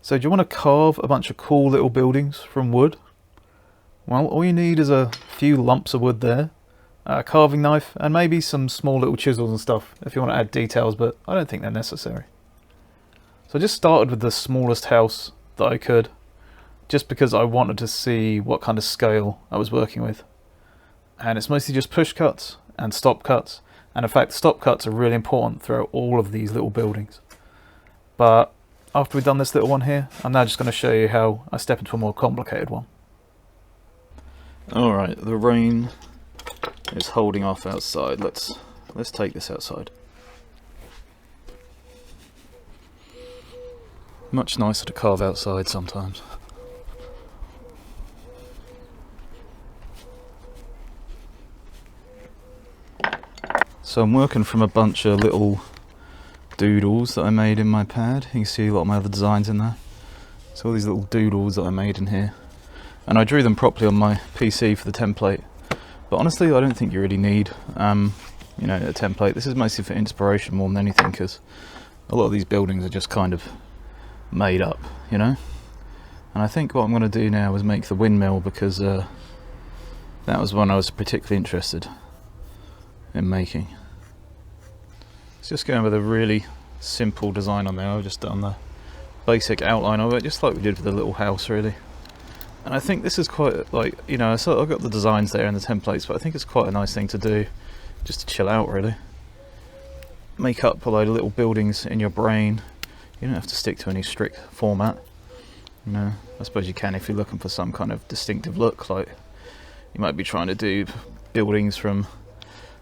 So do you want to carve a bunch of cool little buildings from wood? Well, all you need is a few lumps of wood there, a carving knife, and maybe some small little chisels and stuff if you want to add details, but I don't think they're necessary. So I just started with the smallest house that I could, just because I wanted to see what kind of scale I was working with. And it's mostly just push cuts and stop cuts, and in fact stop cuts are really important throughout all of these little buildings. But after we've done this little one here, I'm now just going to show you how I step into a more complicated one. Alright, the rain is holding off outside. Let's take this outside. Much nicer to carve outside sometimes. So I'm working from a bunch of little doodles that I made in my pad. You can see a lot of my other designs in there. So all these little doodles that I made in here. And I drew them properly on my PC for the template. But honestly, I don't think you really need, you know, a template. This is mostly for inspiration more than anything, because a lot of these buildings are just kind of made up, you know. And I think what I'm going to do now is make the windmill, because that was one I was particularly interested in making. It's just going with a really simple design on there. I've just done the basic outline of it, just like we did with the little house, really. And I think this is quite, like, you know, so I've got the designs there and the templates, but I think it's quite a nice thing to do, just to chill out, really. Make up a load of little buildings in your brain. You don't have to stick to any strict format. You know, I suppose you can if you're looking for some kind of distinctive look, like you might be trying to do buildings from,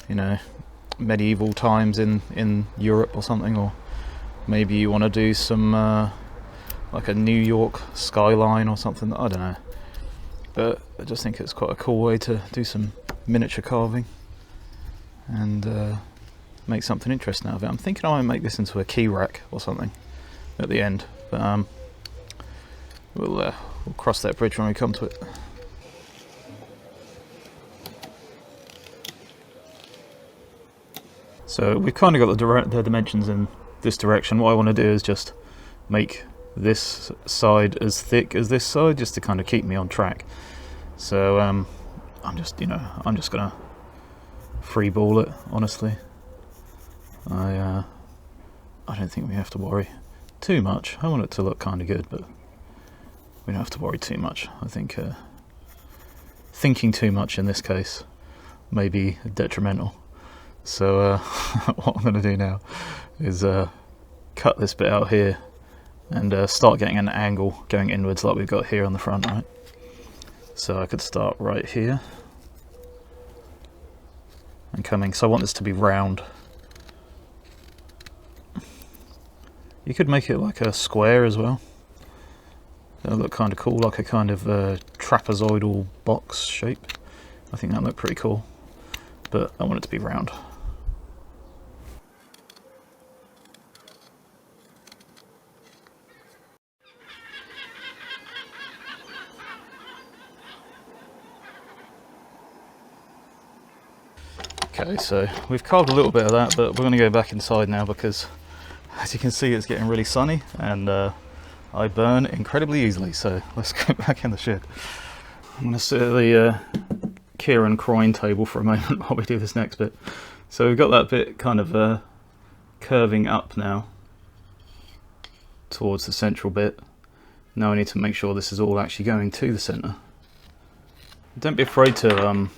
you know, medieval times in Europe or something, or maybe you want to do some like a New York skyline or something, I don't know. But I just think it's quite a cool way to do some miniature carving and make something interesting out of it. I'm thinking I might make this into a key rack or something at the end, but we'll cross that bridge when we come to it. So we've kind of got the dimensions in this direction. What I want to do is just make this side as thick as this side, just to kind of keep me on track. So I'm just gonna free ball it, honestly. I don't think we have to worry too much. I want it to look kind of good, but we don't have to worry too much. I think thinking too much in this case may be detrimental. So what I'm going to do now is cut this bit out here and start getting an angle going inwards like we've got here on the front, right? So I could start right here and coming, so I want this to be round. You could make it like a square as well. That'll look kind of cool, like a kind of trapezoidal box shape. I think that'll look pretty cool, but I want it to be round. Okay, so we've carved a little bit of that, but we're going to go back inside now because, as you can see, it's getting really sunny and I burn incredibly easily, so let's go back in the shed. I'm going to sit at the Kieran Croyne table for a moment while we do this next bit. So we've got that bit kind of curving up now towards the central bit. Now I need to make sure this is all actually going to the centre. Don't be afraid to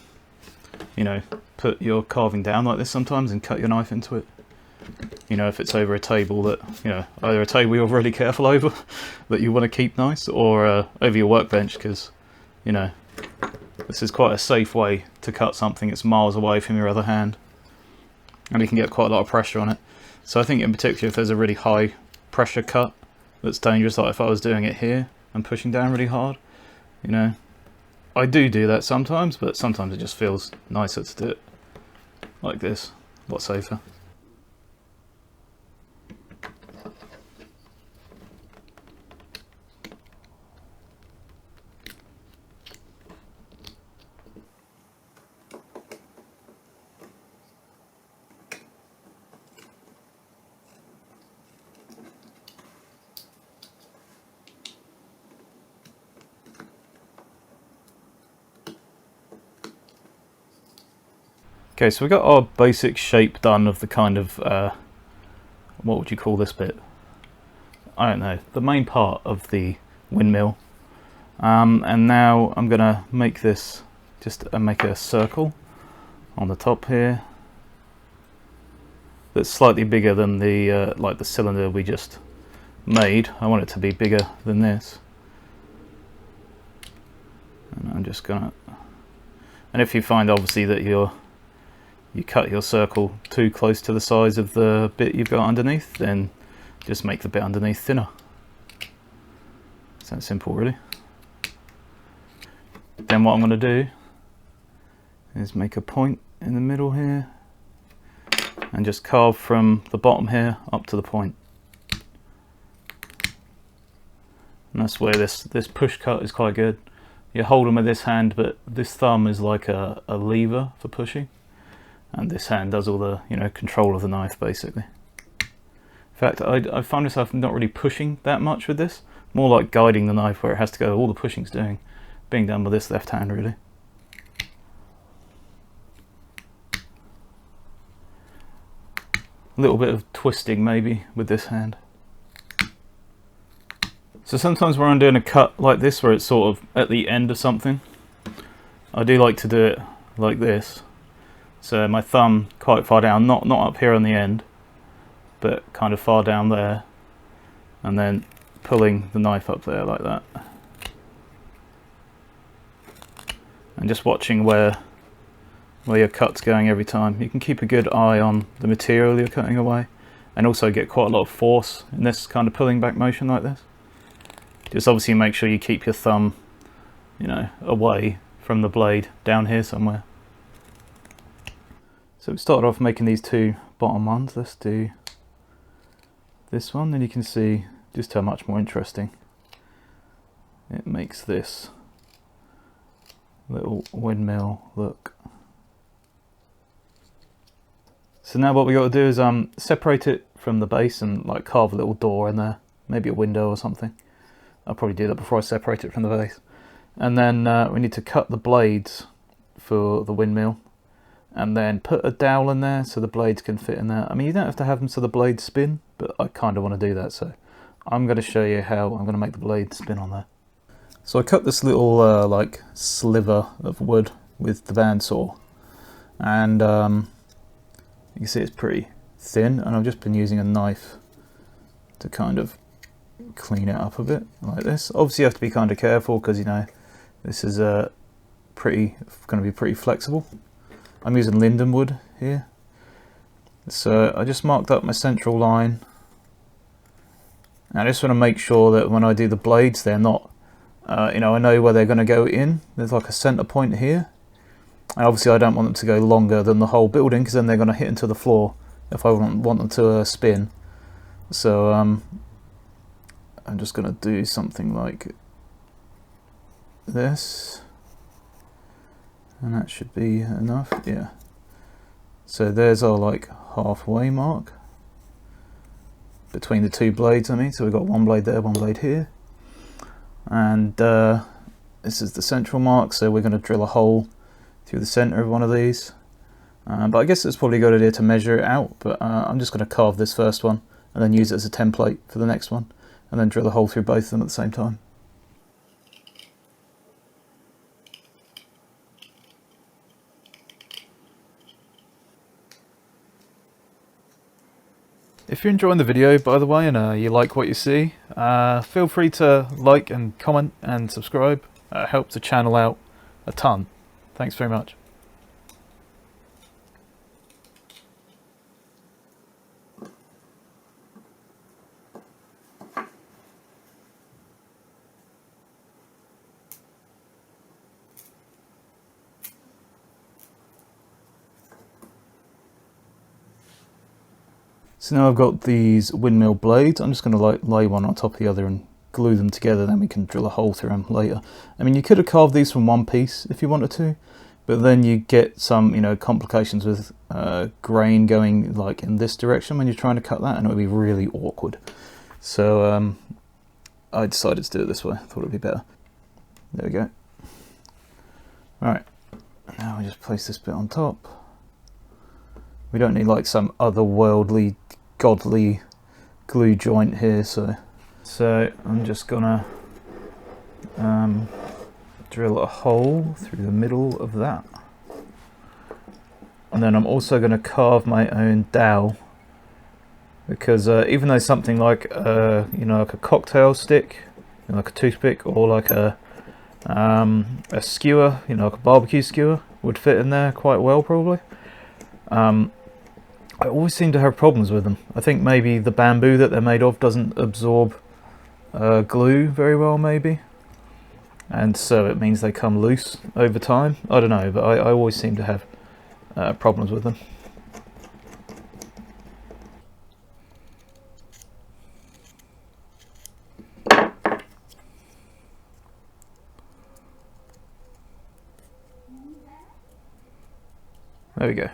you know, put your carving down like this sometimes and cut your knife into it. You know, if it's over a table that, you know, either a table you're really careful over that you want to keep nice, or over your workbench, because, you know, this is quite a safe way to cut something that's miles away from your other hand, and you can get quite a lot of pressure on it. So I think in particular if there's a really high pressure cut that's dangerous, like if I was doing it here and pushing down really hard, you know, I do that sometimes, but sometimes it just feels nicer to do it like this, a lot safer. Okay, so we got our basic shape done of the kind of, what would you call this bit? I don't know, the main part of the windmill. And now I'm gonna make this, just make a circle on the top here that's slightly bigger than the like the cylinder we just made. I want it to be bigger than this. And I'm just gonna, and if you find obviously that you cut your circle too close to the size of the bit you've got underneath, then just make the bit underneath thinner. It's that simple, really. Then what I'm going to do is make a point in the middle here and just carve from the bottom here up to the point. And that's where this push cut is quite good. You hold them with this hand, but this thumb is like a lever for pushing, and this hand does all the, you know, control of the knife basically. In fact, I find myself not really pushing that much with this, more like guiding the knife where it has to go. All the pushing's being done with this left hand, really. A little bit of twisting maybe with this hand. So sometimes when I'm doing a cut like this where it's sort of at the end of something, I do like to do it like this. So my thumb quite far down, not up here on the end, but kind of far down there, and then pulling the knife up there like that. And just watching where your cut's going every time. You can keep a good eye on the material you're cutting away, and also get quite a lot of force in this kind of pulling back motion like this. Just obviously make sure you keep your thumb, you know, away from the blade down here somewhere. So we started off making these two bottom ones. Let's do this one, then you can see just how much more interesting it makes this little windmill look. So now what we got to do is separate it from the base and like carve a little door in there, maybe a window or something. I'll probably do that before I separate it from the base. And then we need to cut the blades for the windmill, and then put a dowel in there so the blades can fit in there. I mean, you don't have to have them so the blades spin, but I kind of want to do that, so I'm going to show you how I'm going to make the blade spin on there. So I cut this little like sliver of wood with the bandsaw, and you can see it's pretty thin, and I've just been using a knife to kind of clean it up a bit like this. Obviously you have to be kind of careful because, you know, this is going to be pretty flexible. I'm using linden wood here, so I just marked up my central line, and I just want to make sure that when I do the blades they're not you know, I know where they're going to go in. There's like a center point here, and obviously I don't want them to go longer than the whole building because then they're going to hit into the floor if I want them to spin. So I'm just going to do something like this, and that should be enough. Yeah, so there's our like halfway mark between the two blades. I mean, so we've got one blade there, one blade here, and this is the central mark, so we're going to drill a hole through the center of one of these. But I guess it's probably a good idea to measure it out, but I'm just going to carve this first one and then use it as a template for the next one, and then drill a hole through both of them at the same time. If you're enjoying the video, by the way, and you like what you see, feel free to like and comment and subscribe. It helps the channel out a ton. Thanks very much. So now I've got these windmill blades. I'm just going to lay one on top of the other and glue them together, then we can drill a hole through them later. I mean, you could have carved these from one piece if you wanted to, but then you get some, you know, complications with grain going like in this direction when you're trying to cut that, and it would be really awkward. So I decided to do it this way. I thought it would be better. There we go. Right, now we just place this bit on top. We don't need like some otherworldly, godly glue joint here. So I'm just gonna drill a hole through the middle of that. And then I'm also going to carve my own dowel, because even though something like you know, like a cocktail stick, you know, like a toothpick, or like a skewer, you know, like a barbecue skewer, would fit in there quite well probably. I always seem to have problems with them. I think maybe the bamboo that they're made of doesn't absorb glue very well, maybe, and so it means they come loose over time. I don't know, but I always seem to have problems with them. There we go.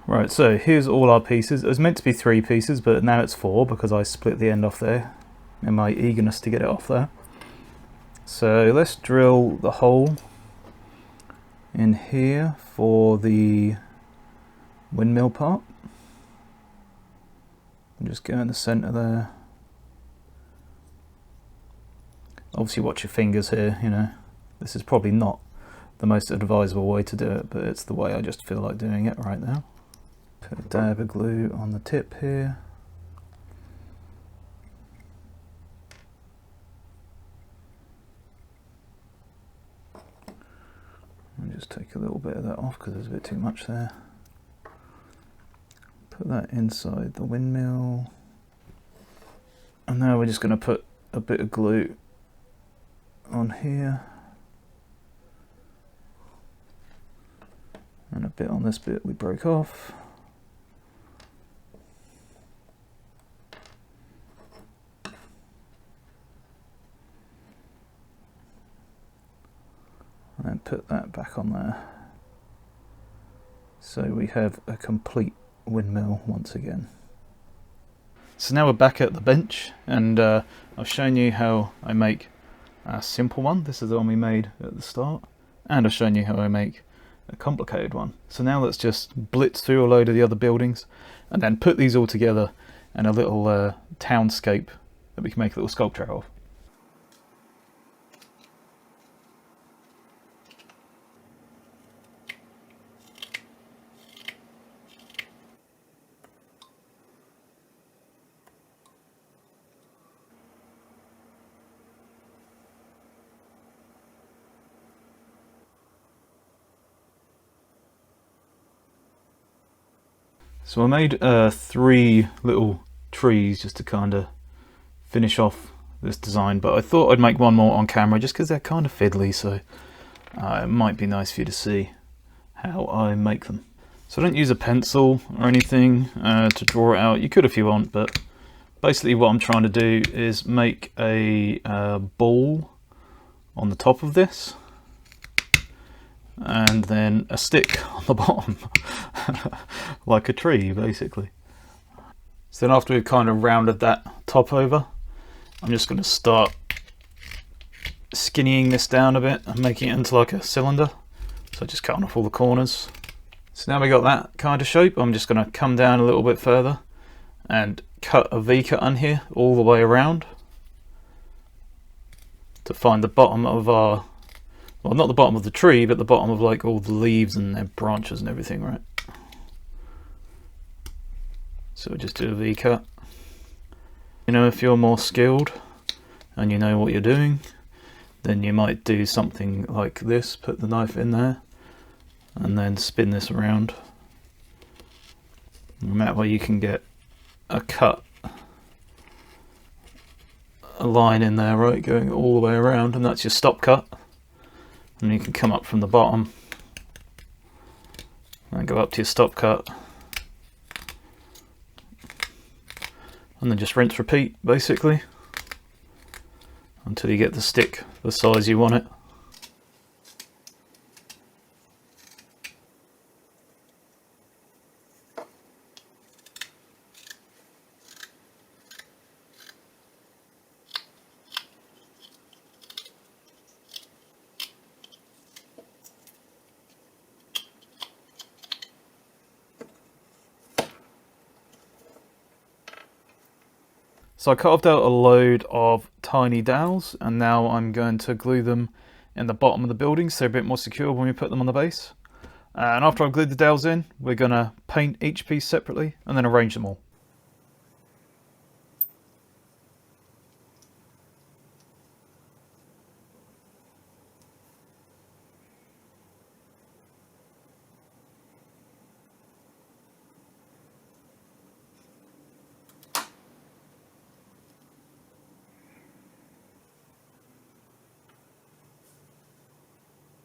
Right, so here's all our pieces. It was meant to be 3 pieces, but now it's 4 because I split the end off there in my eagerness to get it off there. So let's drill the hole in here for the windmill part. And just go in the center there. Obviously watch your fingers here, you know. This is probably not the most advisable way to do it, but it's the way I just feel like doing it right now. Put a dab of glue on the tip here. And just take a little bit of that off because there's a bit too much there. Put that inside the windmill. And now we're just going to put a bit of glue on here. And a bit on this bit we broke off. And then put that back on there. So we have a complete windmill once again. So now we're back at the bench, and I've shown you how I make a simple one. This is the one we made at the start, and I've shown you how I make a complicated one. So now let's just blitz through a load of the other buildings and then put these all together in a little townscape that we can make a little sculpture out of. So I made 3 little trees just to kind of finish off this design, but I thought I'd make one more on camera just because they're kind of fiddly, so it might be nice for you to see how I make them. So I don't use a pencil or anything to draw it out. You could if you want, but basically what I'm trying to do is make a ball on the top of this, and then a stick on the bottom, like a tree basically. So then after we've kind of rounded that top over, I'm just going to start skinnying this down a bit and making it into like a cylinder. So just cutting off all the corners. So now we got that kind of shape, I'm just going to come down a little bit further and cut a V-cut on here all the way around to find the bottom of our, well, not the bottom of the tree, but the bottom of like all the leaves and their branches and everything, right? So we just do a V-cut. You know, if you're more skilled and you know what you're doing, then you might do something like this, put the knife in there and then spin this around. And that way you can get a cut, a line in there, right, going all the way around, and that's your stop cut. And you can come up from the bottom and go up to your stop cut, and then just rinse repeat basically until you get the stick the size you want it. So I carved out a load of tiny dowels, and now I'm going to glue them in the bottom of the building so they're a bit more secure when we put them on the base. And after I've glued the dowels in, we're going to paint each piece separately and then arrange them all.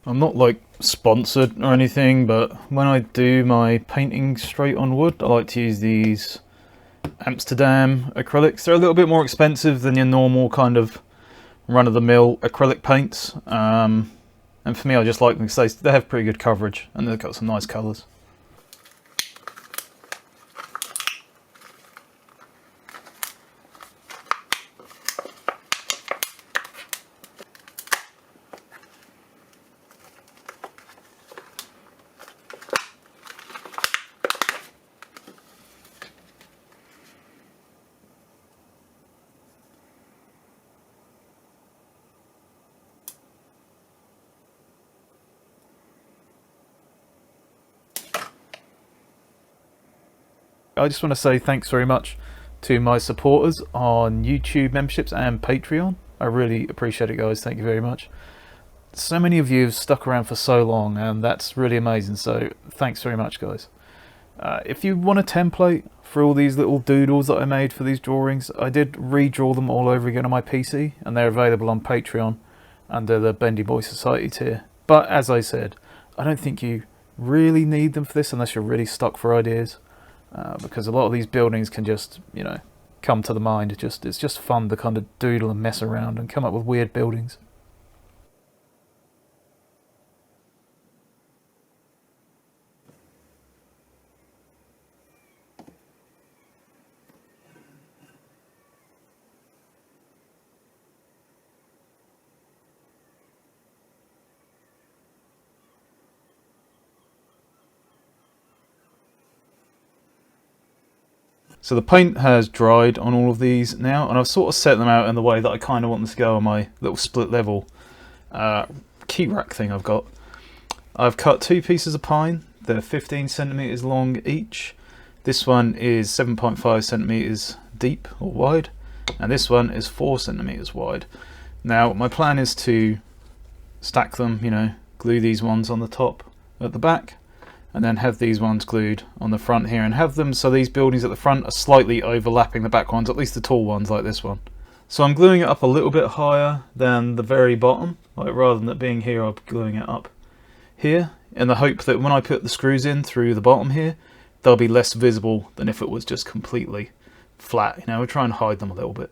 I'm not like sponsored or anything, but when I do my painting straight on wood, I like to use these Amsterdam acrylics. They're a little bit more expensive than your normal kind of run-of-the-mill acrylic paints. And for me, I just like them because they have pretty good coverage and they've got some nice colours. I just want to say thanks very much to my supporters on YouTube memberships and Patreon. I really appreciate it, guys. Thank you very much. So many of you have stuck around for so long, and that's really amazing. So thanks very much, guys. If you want a template for all these little doodles that I made for these drawings, I did redraw them all over again on my PC, and they're available on Patreon under the Bendy Boy Society tier. But as I said, I don't think you really need them for this unless you're really stuck for ideas. Because a lot of these buildings can just, come to the mind. It's just fun to kind of doodle and mess around and come up with weird buildings. So the paint has dried on all of these now, and I've sort of set them out in the way that I kind of want them to go on my little split level key rack thing I've got. I've cut two pieces of pine. They're 15 centimeters long each. This one is 7.5 centimeters deep or wide, and this one is 4 centimeters wide. Now my plan is to stack them, glue these ones on the top at the back, and then have these ones glued on the front here, and have them so these buildings at the front are slightly overlapping the back ones, at least the tall ones like this one. So I'm gluing it up a little bit higher than the very bottom, like rather than it being here, I'm gluing it up here in the hope that when I put the screws in through the bottom here, they'll be less visible than if it was just completely flat. We'll try and hide them a little bit.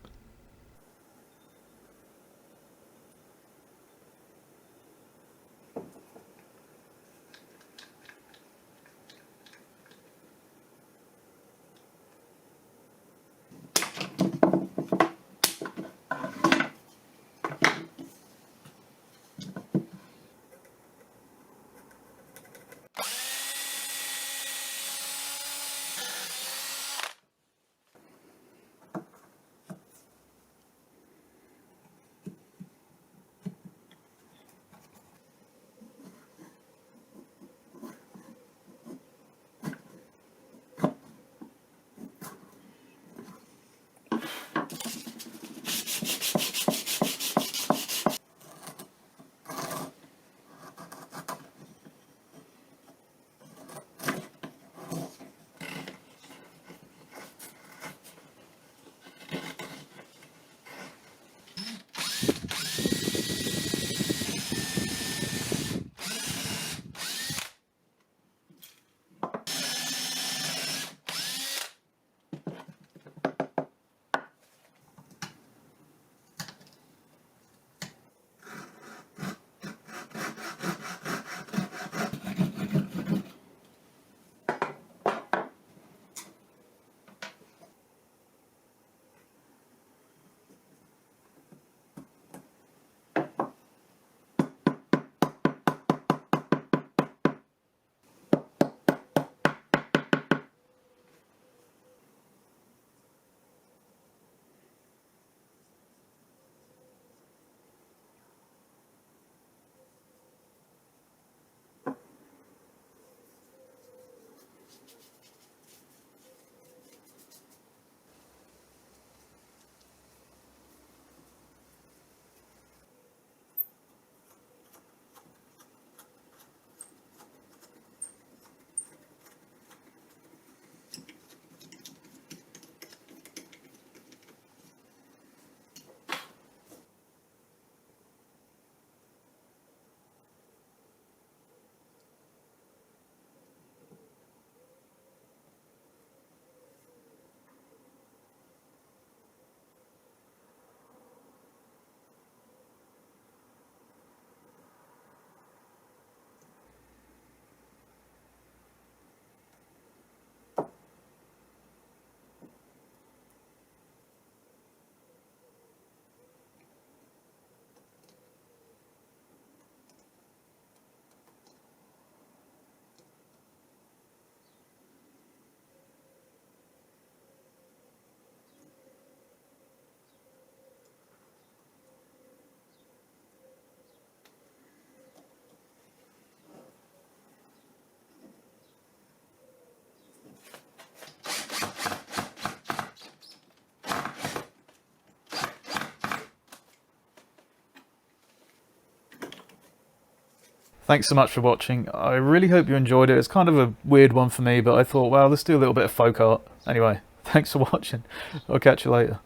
Thanks so much for watching. I really hope you enjoyed it. It's kind of a weird one for me, but I thought, well, let's do a little bit of folk art. Anyway, thanks for watching. I'll catch you later.